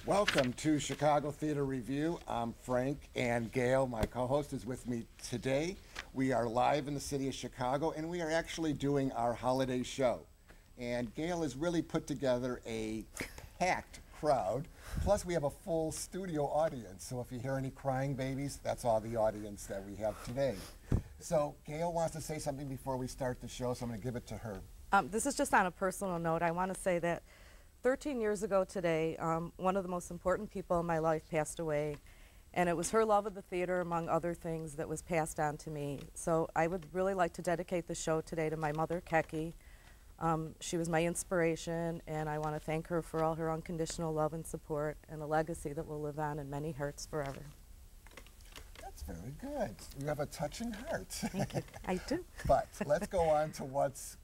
Welcome to Chicago Theater Review. I'm Frank, and Gail, my co-host, is with me today. We are live in the city of Chicago, and we are actually doing our holiday show. And Gail has really put together a packed crowd. Plus, we have a full studio audience. So if you hear any crying babies, that's all the audience that we have today. So Gail wants to say something before we start the show, so I'm going to give it to her. This is just on a personal note. I want to say that 13 years ago today, one of the most important people in my life passed away, and it was her love of the theater, among other things, that was passed on to me. So I would really like to dedicate the show today to my mother, Keki. She was my inspiration, and I want to thank her for all her unconditional love and support, and a legacy that will live on in many hearts forever. That's very good. You have a touching heart. Thank you. I do. But let's go on to what's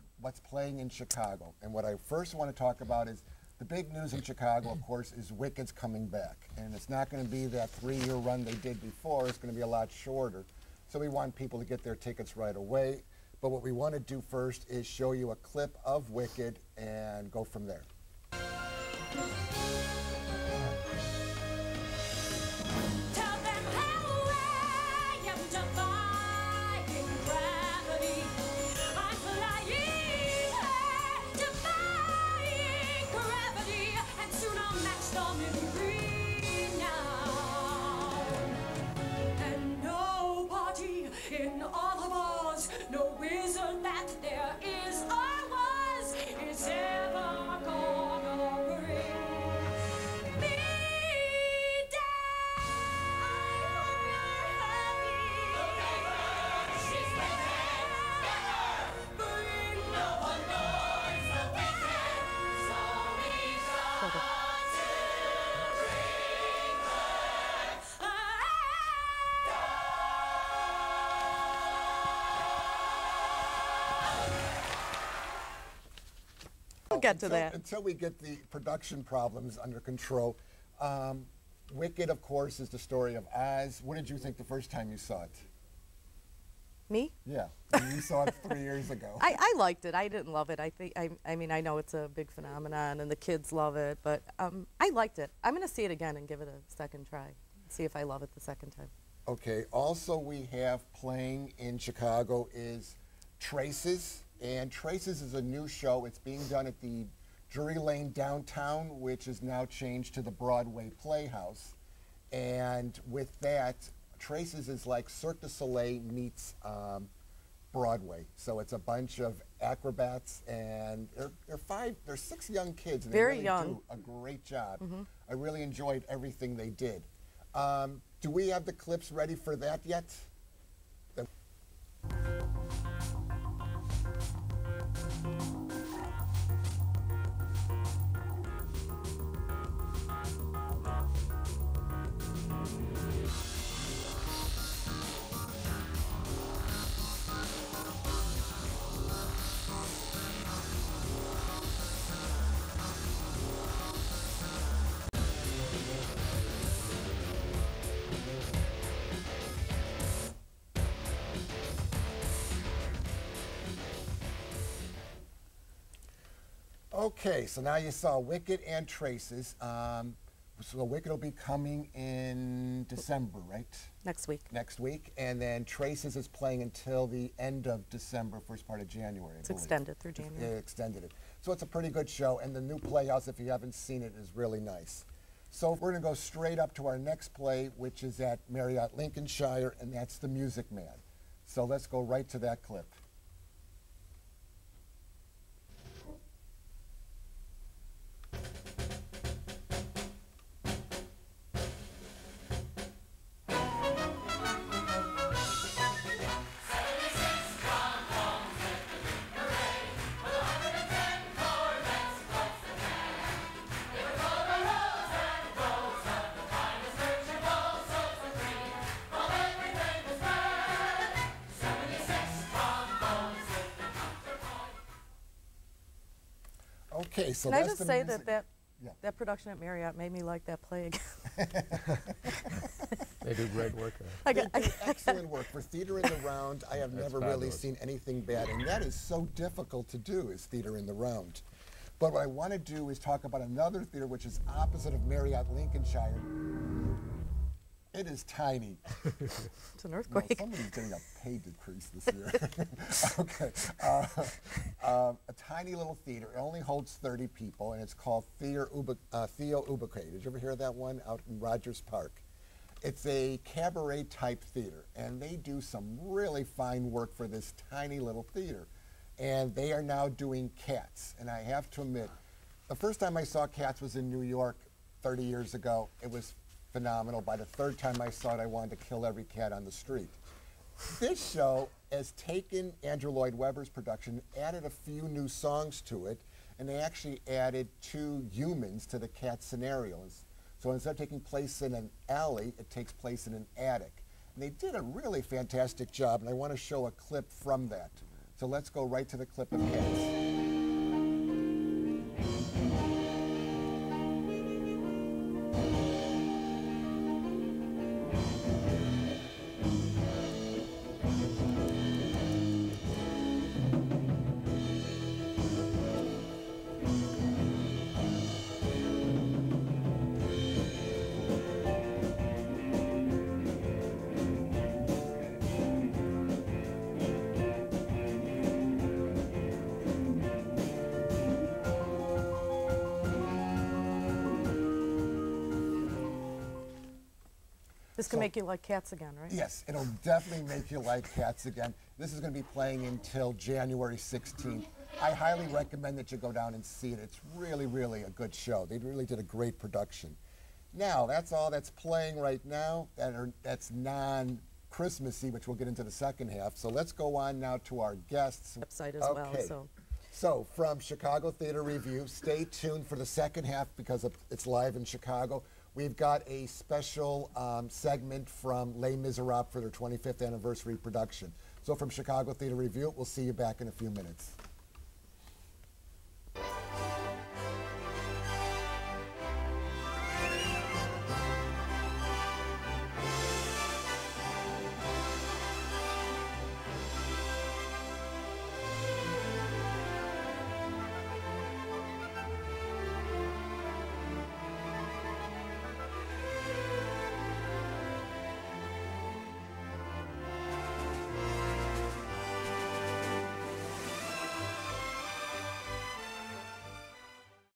playing in Chicago. And what I first want to talk about is the big news in Chicago, of course, is Wicked's coming back. And it's not going to be that 3-year run they did before. It's going to be a lot shorter. So we want people to get their tickets right away. But what we want to do first is show you a clip of Wicked and go from there. In all of Oz, no wizard that there is or was is ever gonna bring me down. I hope you're happy. She's wicked. Bring no one knows the wicked, so we come to bring her down. We'll get to that. Until we get the production problems under control. Wicked, of course, is the story of Oz. What did you think the first time you saw it? Me? Yeah, you saw it 3 years ago. I liked it. I didn't love it. I mean, I know it's a big phenomenon and the kids love it, but I liked it. I'm going to see it again and give it a second try. See if I love it the second time. Okay, also we have playing in Chicago is Traces. And Traces is a new show. It's being done at the Drury Lane downtown, which is now changed to the Broadway Playhouse. And with that, Traces is like Cirque du Soleil meets Broadway. So it's a bunch of acrobats, and they're 6 young kids, and Very they really young. do a great job. I really enjoyed everything they did. Do we have the clips ready for that yet? Okay, so now you saw Wicked and Traces. So Wicked will be coming in December, right? Next week. Next week. And then Traces is playing until the end of December, first part of January, I It's believe. extended through January. They extended it. So it's a pretty good show, and the new Playhouse, if you haven't seen it, is really nice. So we're going to go straight up to our next play, which is at Marriott Lincolnshire, and that's The Music Man. So let's go right to that clip. Okay, so Can I that's just the say music. that production at Marriott made me like that play again. They do great work there. I They got, do excellent work. For theater in the round, I have That's never really fabulous. seen anything bad, and that is so difficult to do, is theater in the round. But what I want to do is talk about another theater which is opposite of Marriott Lincolnshire. It is tiny. It's an No, earthquake. somebody's getting a pay decrease this year. Okay. A tiny little theater. It only holds 30 people, and it's called Theo Ubique. Did you ever hear of that one out in Rogers Park? It's a cabaret type theater, and they do some really fine work for this tiny little theater. And they are now doing Cats. And I have to admit, the first time I saw Cats was in New York 30 years ago. It was phenomenal. By the third time I saw it, I wanted to kill every cat on the street. This show has taken Andrew Lloyd Webber's production, added a few new songs to it, and they actually added 2 humans to the cat scenarios. So instead of taking place in an alley, it takes place in an attic. And they did a really fantastic job, and I want to show a clip from that. So let's go right to the clip of Cats. This can make you like cats again, right? Yes, it'll definitely make you like Cats again. This is going to be playing until January 16th. I highly recommend that you go down and see it. It's really, really a good show. They really did a great production. Now, that's all that's playing right now. That's non-Christmassy, which we'll get into the second half. So let's go on now to our guests. Website as well. Okay. So from Chicago Theater Review, stay tuned for the second half because it's live in Chicago. We've got a special segment from Les Miserables for their 25th anniversary production. So from Chicago Theater Review, we'll see you back in a few minutes.